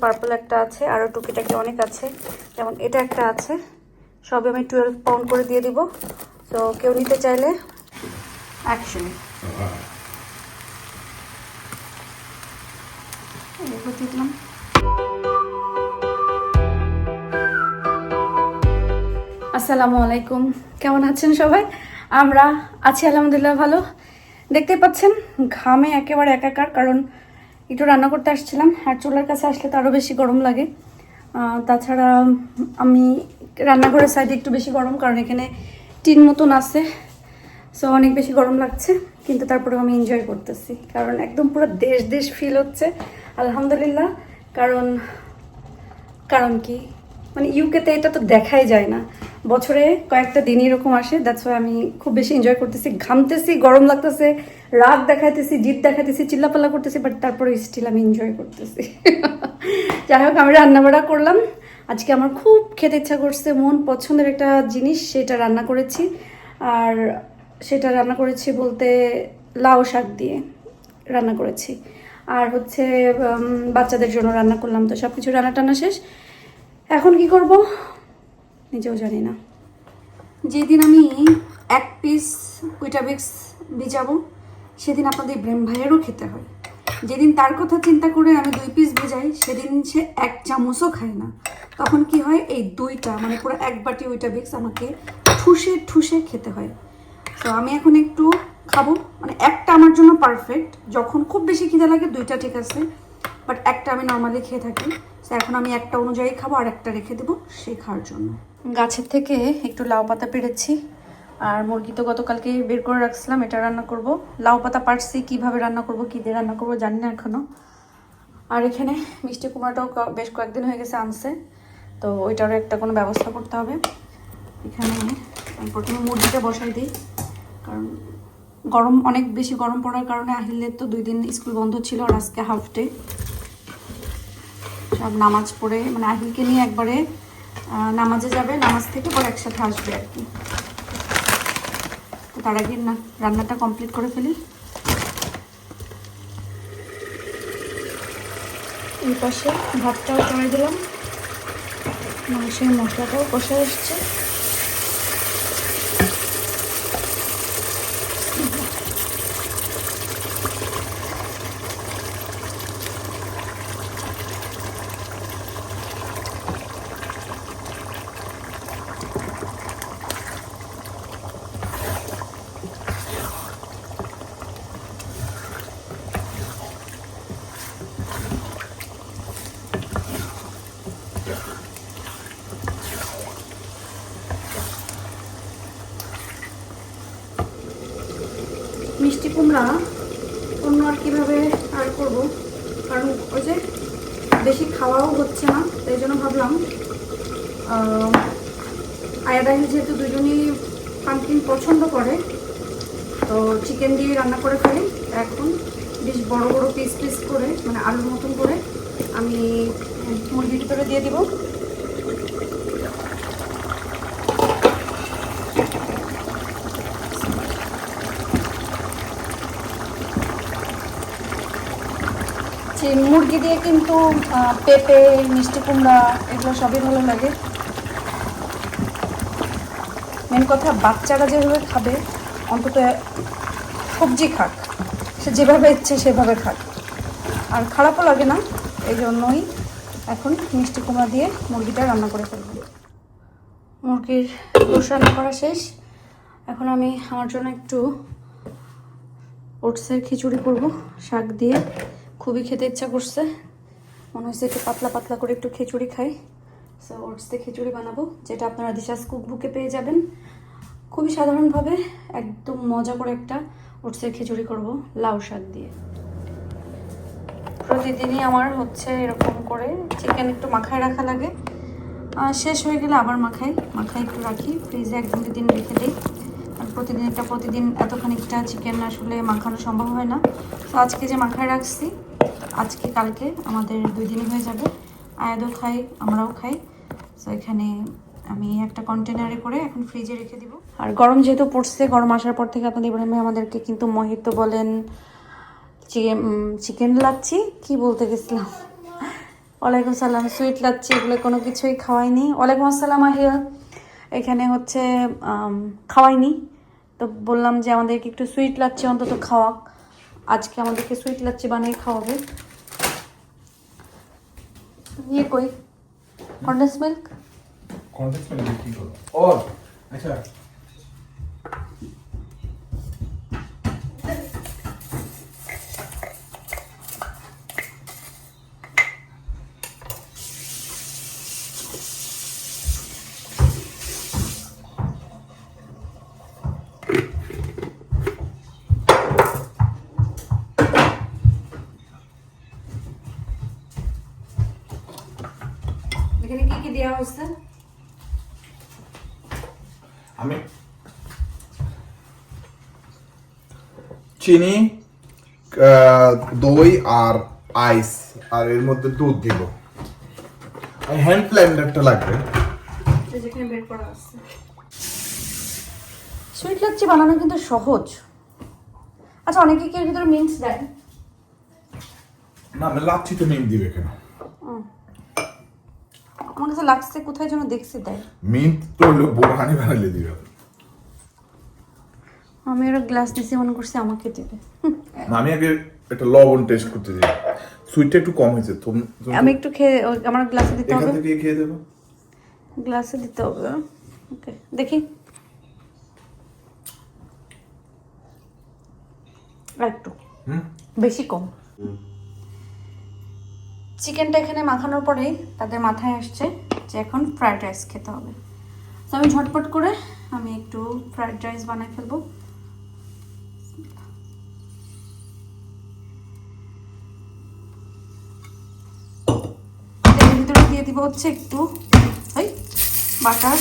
Purple একটা আছে, আরও টুকিটাকি অনেক আছে, যেমন এটা একটা আছে। সবে আমি 12 পাউন্ড করে দিয়ে দিব। তো কেউ নিতে চাইলে অ্যাকচুয়ালি দিলাম। আসসালামু আলাইকুম, কেমন আছেন সবাই? আমরা আছি আলহামদুলিল্লাহ ভালো। দেখতেই পাচ্ছেন ঘামে একেবারে একাকার, কারণ একটু রান্না করতে আসছিলাম, আর চুলার কাছে আসলে তো আরও বেশি গরম লাগে। তাছাড়া আমি রান্নাঘরের সাইডে একটু বেশি গরম, কারণ এখানে টিন মতন আছে, সো অনেক বেশি গরম লাগছে, কিন্তু তারপরেও আমি এনজয় করতেছি, কারণ একদম পুরো দেশ দেশ ফিল হচ্ছে আলহামদুলিল্লাহ। কারণ কি, মানে ইউকেতে এটা তো দেখাই যায় না, বছরে কয়েকটা দিন এরকম আসে। দ্যাটস ওয়াই আমি খুব বেশি এনজয় করতেছি, ঘামতেছি, গরম লাগতেছে, রাগ দেখাইতেছি, জিদ দেখাইতেছি, চিল্লাপাল্লা করতেছি, বাট তারপরে স্টিল আমি এনজয় করতেছি। যাই হোক, আমি রান্নাবাড়া করলাম আজকে, আমার খুব খেতে ইচ্ছা করছে, মন পছন্দের একটা জিনিস, সেটা রান্না করেছি। আর সেটা রান্না করেছি বলতে লাউ শাক দিয়ে রান্না করেছি, আর হচ্ছে বাচ্চাদের জন্য রান্না করলাম। তো সব কিছু রান্না টান্না শেষ, এখন কি করব নিজেও জানি না। যেদিন আমি 1 পিস উইটাবিক্স ভিজাবো, সেদিন আপনাদের ইব্রাহিম ভাইয়েরও খেতে হয়। যেদিন তার কথা চিন্তা করে আমি 2 পিস ভিজাই, সেদিন সে 1 চামচও খায় না। তখন কি হয়, এই 2টা মানে পুরো 1 বাটি উইটাবিক্স আমাকে ঠুসে ঠুসে খেতে হয়। তো আমি এখন একটু খাবো, মানে একটা আমার জন্য পারফেক্ট। যখন খুব বেশি খিদে লাগে 2টা ঠিক আছে, বাট একটা আমি নর্মালি খেয়ে থাকি। তো এখন আমি একটা অনুযায়ী খাবো, আর একটা রেখে দেবো সে খাওয়ার জন্য। গাছের থেকে একটু লাউ পাতা পেড়েছি, আর মুরগি তো গতকালকে বের করে রাখছিলাম, এটা রান্না করব। লাউ পাতা পারছি, কীভাবে রান্না করব, কী দিয়ে রান্না করবো জানি না এখনও। আর এখানে মিষ্টি কুমড়াটাও বেশ কয়েকদিন হয়ে গেছে আনছে, তো ওইটারও একটা কোনো ব্যবস্থা করতে হবে। এখানে আমি প্রথমে মুরগিটা বসাই দিই, কারণ গরম, অনেক বেশি গরম পড়ার কারণে আহিলের তো 2 দিন স্কুল বন্ধ ছিল, আর আজকে হাফ ডে। সব নামাজ পড়ে, মানে আহিলকে নিয়ে একবারে নামাজে যাবে, নামাজ থেকে পরে একসাথে আসবে আর কি। তো তার আগে না রান্নাটা কমপ্লিট করে ফেলি। এই পাশে ভাতটাও চড়াই দিলাম, মাংসের মশলাটাও কষে এসছে। মিষ্টি কুমড়া অন্য আর কীভাবে আর করবো, কারণ ওই যে বেশি খাওয়াও হচ্ছে না, তাই জন্য ভাবলাম আয়াদাহিল যেহেতু দুজনই পাম্পকিন পছন্দ করে, তো চিকেন দিয়ে রান্না করে ফেলি। এখন বেশ বড় বড় পিস পিস করে, মানে আলুর মতন করে আমি মুরগির ভিতরে দিয়ে দিব। মুরগি দিয়ে কিন্তু পেঁপে, মিষ্টি কুমড়া এগুলো সবই ভালো লাগে। মেন কথা, বাচ্চারা যেভাবে খাবে, অন্তত সবজি খাক, সে যেভাবে ইচ্ছে সেভাবে খাক, আর খারাপও লাগে না। এই জন্যই এখন মিষ্টি কুমড়া দিয়ে মুরগিটা রান্না করে ফেলব। মুরগির গোশ রান্না করা শেষ, এখন আমি আমার জন্য একটু ওটসের খিচুড়ি করব শাক দিয়ে। খুবই খেতে ইচ্ছা করছে, মনে হয়েছে একটু পাতলা পাতলা করে একটু খিচুড়ি খাই। সো ওটস দিয়ে খিচুড়ি বানাবো, যেটা আপনারা দিশাস কুকবুকে পেয়ে যাবেন। খুবই সাধারণভাবে একদম মজা করে একটা ওটসের খিচুড়ি করব লাউ শাক দিয়ে। প্রতিদিনই আমার হচ্ছে এরকম করে চিকেন একটু মাখায় রাখা লাগে, শেষ হয়ে গেলে আবার মাখাই একটু রাখি ফ্রিজে, 1-2 দিন রেখে দিই। আর প্রতিদিন এত খানিকটা চিকেন আসলে মাখানো সম্ভব হয় না। তো আজকে যে মাখায় রাখছি, আজকে কালকে আমাদের 2 দিনই হয়ে যাবে। আয়াদও খাই, আমরাও খাই। তো এখানে আমি একটা কন্টেনারে করে এখন ফ্রিজে রেখে দিব। আর গরম যেহেতু পড়ছে, গরম আসার পর থেকে আপনাদের ইব্রাহিম ভাই আমাদেরকে কিন্তু মোহিতো বলেন, চিকেন লাচ্ছি, কি বলতে গেছিলাম, ওয়ালাইকুম সালাম। সুইট লাচ্ছি এগুলো কোনো কিছুই খাওয়াইনি। ওয়ালাইকুম আসসালাম আহিয়া। এখানে হচ্ছে খাওয়াইনি, তো বললাম যে আমাদেরকে একটু সুইট লাচ্ছি অন্তত খাওয়াক। আজকে আমাদেরকে সুইট লাচ্ছি বানিয়ে খাওয়াবে। ইয়ে কই কন্ডেন্স মিল্ক? কন্টেক্সট में কি করব और আচ্ছা এখানে কি কি দেওয়া হচ্ছে? আমি চিনি, দই আর আইস আর এর মধ্যে দুধ দিব। আর হ্যান্ড ব্লেন্ডারটা লাগবে। যেখানে বের করা আছে। সুইট লাচ্ছি বানানো কিন্তু সহজ। আচ্ছা, অনেকে কি এর ভিতরে মিন্ট দেয়? না, আমি লাচ্ছিতে মিম দিবে কেন? আমার কাছে লাগছে কোথায় যেন দেখছি দেয়। মিন্ট তো হলো বোরহানি বানালে দিবে। আমি ওর গ্লাস দিছি, মনে করছি আমাকে দেবে। না, আমি আগে একটা লবণ টেস্ট করতে দিই। সুইটটা একটু কম হয়েছে। আমি একটু খেয়ে আমার গ্লাসে দিতে এখান হবে। থেকে খেয়ে দেবো। গ্লাসে দিতে হবে। ওকে, দেখি। আর একটু বেশি কম। চিকেনটা এখানে মাখানোর পরেই তাদের মাথায় আসছে যে এখন ফ্রাইড রাইস খেতে হবে। তো আমি ঝটপট করে আমি একটু ফ্রাইড রাইস বানাই ফেলবো। এর ভিতরে দিয়ে দিব হচ্ছে একটু বাটার।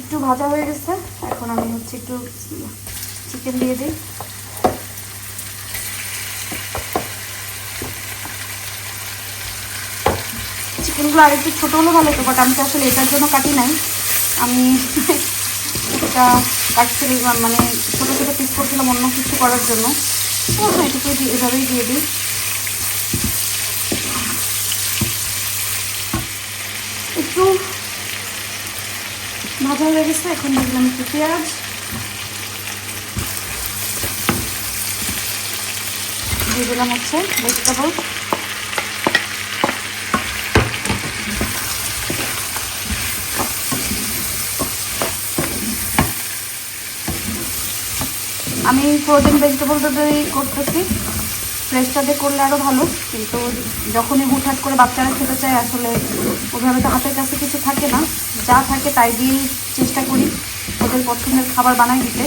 একটু ভাজা হয়ে গেছে, এখন আমি হচ্ছে একটু চিকেন দিয়ে দিই। চিকেনগুলো আর একটু ছোটো হলে ভালো হতো, বাট আমি তো আসলে এটার জন্য কাটি নাই। আমি এটা কাটছিলাম, মানে ছোটো ছোটো পিস করছিলাম অন্য কিছু করার জন্য। এটুকু এভাবেই দিয়ে দিই। একটু ভাজা হয়ে গেছে, এখন দিলাম একটু পেঁয়াজ, দিয়ে দিলাম হচ্ছে ভেজিটেবল। আমি ফ্রোজেন ভেজিটেবলটা দিয়ে করতেছি, ফ্রেশটা দিয়ে করলে আরও ভালো, কিন্তু যখনই হুটহাট করে বাচ্চারা খেতে চায় আসলে ওভাবে তো হাতের কাছে কিছু থাকে না, যা থাকে তাই দিয়েই চেষ্টা করি ওদের পছন্দের খাবার বানাই দিতে।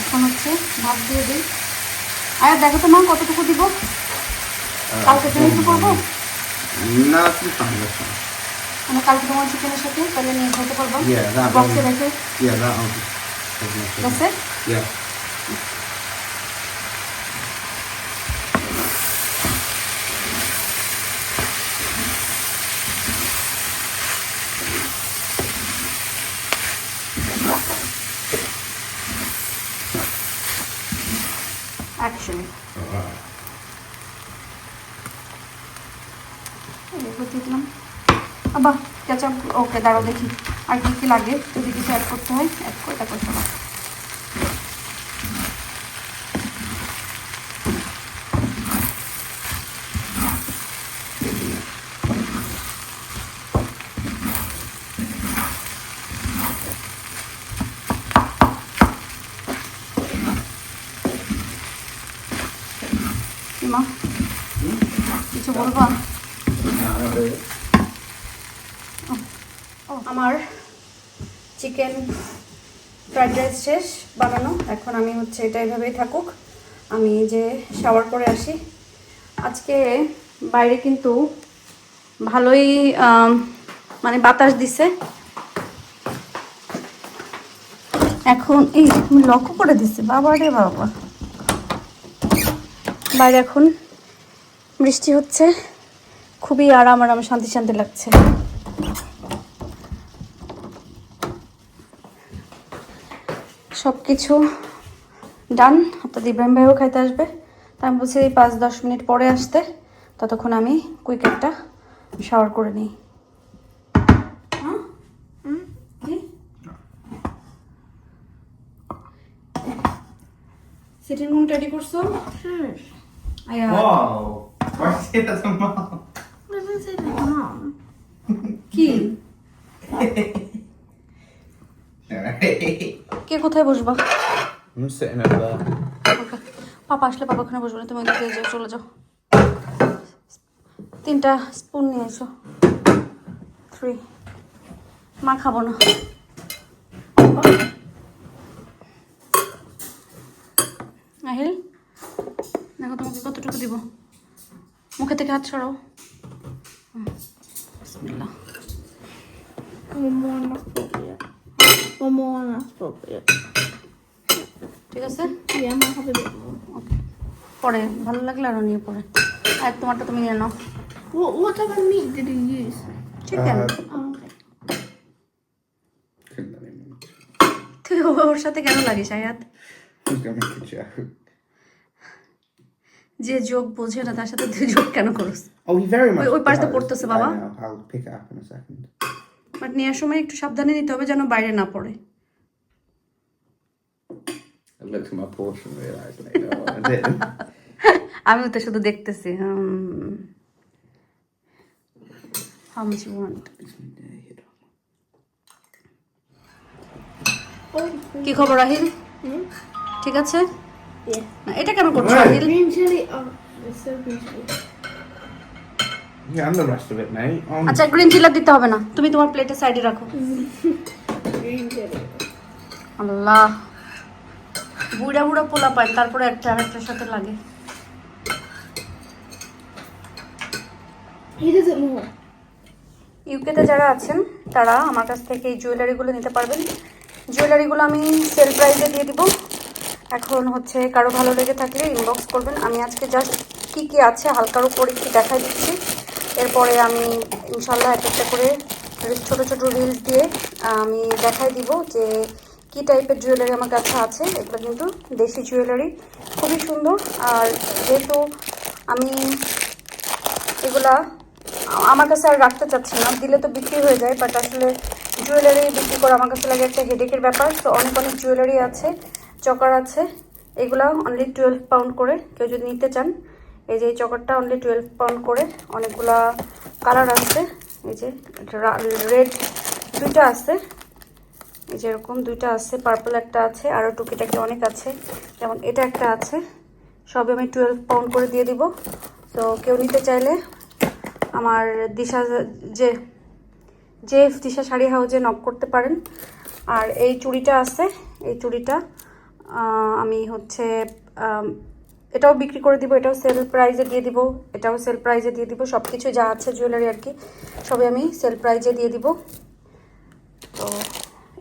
এখন হচ্ছে ভাত দিয়ে দিই। আর দেখো তো মা কতটুকু দিব, কালকে তুমি একটু করবো না, তুমি পারবে না। মানে কালকে তোমার চিকেনের সাথে তাহলে নিয়ে খেতে পারবো Yeah, that বক্সে one. রেখে। Yeah, that one. That's it? Yeah. Action. এগুলো দিলাম। আবার কেচাপ, ওকে দাঁড়াও দেখি আর কি কি লাগে, যদি কিছু অ্যাড করতে হয় অ্যাড করে তারপর সব। মা কিছু বলবা? আমার চিকেন ফ্রাইড রাইস শেষ বানানো, এখন আমি হচ্ছে এটা এভাবেই থাকুক, আমি যে শাওয়ার করে আসি। আজকে বাইরে কিন্তু ভালোই মানে বাতাস দিছে, এখন এই আমি লক্ষ্য করে দিচ্ছি, বাবা রে বাবা, বাইরে এখন বৃষ্টি হচ্ছে, খুবই আরাম আরাম শান্তি শান্তি লাগছে। সব কিছু ডান। আপনাদের ইব্রাহিম ভাইও খাইতে আসবে, তা আমি বলছি 5-10 মিনিট পরে আসতে, ততক্ষণ আমি কুইক একটা শাওয়ার করে নিই। সিটিং রুম রেডি করছো? আয়া Wow. Why say that to mom? Doesn't say that, Mom. কি Alright. কে কোথায় বসবা? I'm sitting over there. ওকে, পাপা আসলে পাপা ওখানে বসবে না, তুমি ওদিকে যাও, চলে যাও। 3টা স্পুন নিয়ে এসো। 3 মা খাবো না। আহিল দেখো তোমাকে কতটুকু দিব, মুখে থেকে হাত সরাও। বিসমিল্লাহ। One more inappropriate. One more inappropriate. ঠিক আছে, Yeah, I'm gonna have a bit more. ওকে, পরে ভালো লাগলে আরও নিয়ে পরে। আর তোমারটা তুমি নিয়ে নাও। What type of meat did you use? Chicken. Oh, okay. Couldn't let me move. তুই ওর সাথে কেন লাগিস আয়াত? I was gonna make a joke. যে যোগ বোঝে না তার সাথে তুই যোগ কেন করস? Oh, he very much ওই পাশটা does. পড়তেছে I বাবা। know. I'll pick it up in a second. But নেওয়ার সময় একটু সাবধানে নিতে হবে যেন বাইরে না পড়ে। I looked at my portion and realised later what I did. আমিও তো শুধু দেখতেছি। How much you want? কি খবর আহিল? ঠিক আছে? Yeah. না, এটা কেন করছো Ahil? Green chili. Oh, it's so green chili. Yeah, and the rest of it, mate. আচ্ছা, গ্রিন চিলি দিতে হবে না, তুমি তোমার প্লেটে সাইডে রাখো। Green chili. আল্লাহ, বুড়া বুড়া পোলা পায়, তারপরে একটা আরেকটার সাথে লাগে। He does it more. ইউকেতে যারা আছেন তারা আমার কাছ থেকে এই জুয়েলারিগুলো নিতে পারবেন। জুয়েলারিগুলো আমি সেল প্রাইসে দিয়ে দিব। এখন হচ্ছে কারো ভালো লেগে থাকলে ইনবক্স করবেন। আমি আজকে জাস্ট কী কী আছে হালকার উপর একটু দেখাই দিচ্ছি, এরপরে আমি ইনশাল্লাহ একটা করে ছোটো ছোটো রিলস দিয়ে আমি দেখাই দিব যে কী টাইপের জুয়েলারি আমার কাছে আছে। এগুলো কিন্তু দেশি জুয়েলারি, খুবই সুন্দর। আর যেহেতু আমি এগুলা আমার কাছে আর রাখতে চাচ্ছি না, দিলে তো বিক্রি হয়ে যায়, বাট আসলে জুয়েলারি বিক্রি করা আমার কাছে লাগে একটা হেডেকের ব্যাপার। তো অনেক অনেক জুয়েলারি আছে, চকার আছে, এগুলা অনলি 12 পাউন্ড করে। কেউ যদি নিতে চান, এই যে এই চকারটা অনলি 12 পাউন্ড করে। অনেকগুলা কালার আছে, এই যে রেড 2টা আছে, এই যে এরকম 2টা আছে, পার্পল একটা আছে, আরও টুকিটাকি অনেক আছে, যেমন এটা একটা আছে। সবে আমি 12 পাউন্ড করে দিয়ে দিব। তো কেউ নিতে চাইলে আমার দিশা যে দিশা শাড়ি হাউজে নক করতে পারেন। আর এই চুড়িটা আছে, এই চুড়িটা আমি হচ্ছে এটাও বিক্রি করে দিব, এটাও সেল প্রাইজে দিয়ে দিব, এটাও সেল প্রাইজে দিয়ে দিব। সব কিছু যা আছে জুয়েলারি আর কি সবই আমি সেল প্রাইজে দিয়ে দিব। তো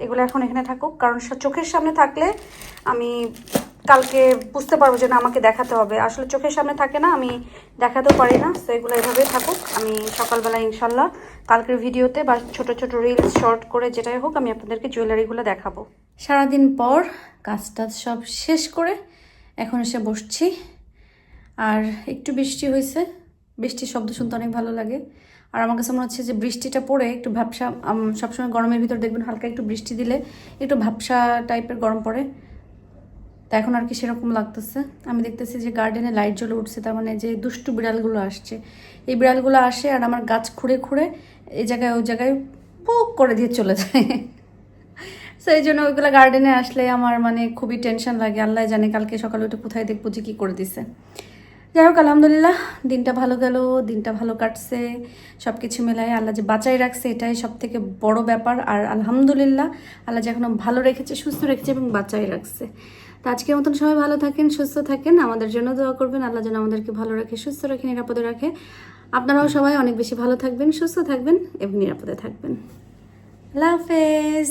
এগুলো এখন এখানে থাকুক, কারণ চোখের সামনে থাকলে আমি কালকে বুঝতে পারবো যে না আমাকে দেখাতে হবে। আসলে চোখের সামনে থাকে না, আমি দেখাতেও পারি না। তো এগুলো এভাবেই থাকুক, আমি সকালবেলা ইনশাল্লাহ কালকের ভিডিওতে বা ছোট ছোট রিলস শর্ট করে যেটাই হোক আমি আপনাদেরকে জুয়েলারিগুলো দেখাবো। সারাদিন পর কাজটা সব শেষ করে এখন এসে বসছি। আর একটু বৃষ্টি হয়েছে, বৃষ্টির শব্দ শুনতে অনেক ভালো লাগে। আর আমার কাছে মনে হচ্ছে যে বৃষ্টিটা পড়ে একটু ভ্যাপসা, সবসময় গরমের ভিতর দেখবেন হালকা একটু বৃষ্টি দিলে একটু ভ্যাপসা টাইপের গরম পড়ে, তা এখন আর কি সেরকম লাগতেছে। আমি দেখতেছি যে গার্ডেনে লাইট জ্বলে উঠছে, তার মানে যে দুষ্টু বিড়ালগুলো আসছে। এই বিড়ালগুলো আসে আর আমার গাছ খুঁড়ে খুঁড়ে এই জায়গায় ওই জায়গায় পুক করে দিয়ে চলে যায়। সো এই জন্য ওইগুলো গার্ডেনে আসলে আমার মানে খুবই টেনশন লাগে। আল্লাহ জানে কালকে সকালে উঠে কোথায় দেখবো যে কী করে দিছে। যাই হোক, আলহামদুলিল্লাহ দিনটা ভালো গেল, দিনটা ভালো কাটছে। সব কিছু মেলায় আল্লাহ যে বাঁচাই রাখছে এটাই সব থেকে বড় ব্যাপার। আর আলহামদুলিল্লাহ আল্লাহ যে এখনো ভালো রেখেছে, সুস্থ রেখেছে এবং বাঁচাই রাখছে। তো আজকের মতন সবাই ভালো থাকেন, সুস্থ থাকেন, আমাদের জন্য দোয়া করবেন। আল্লাহ যেন আমাদেরকে ভালো রাখে, সুস্থ রাখে, নিরাপদে রাখে। আপনারাও সবাই অনেক বেশি ভালো থাকবেন, সুস্থ থাকবেন এবং নিরাপদে থাকবেন। আল্লাহ হাফেজ।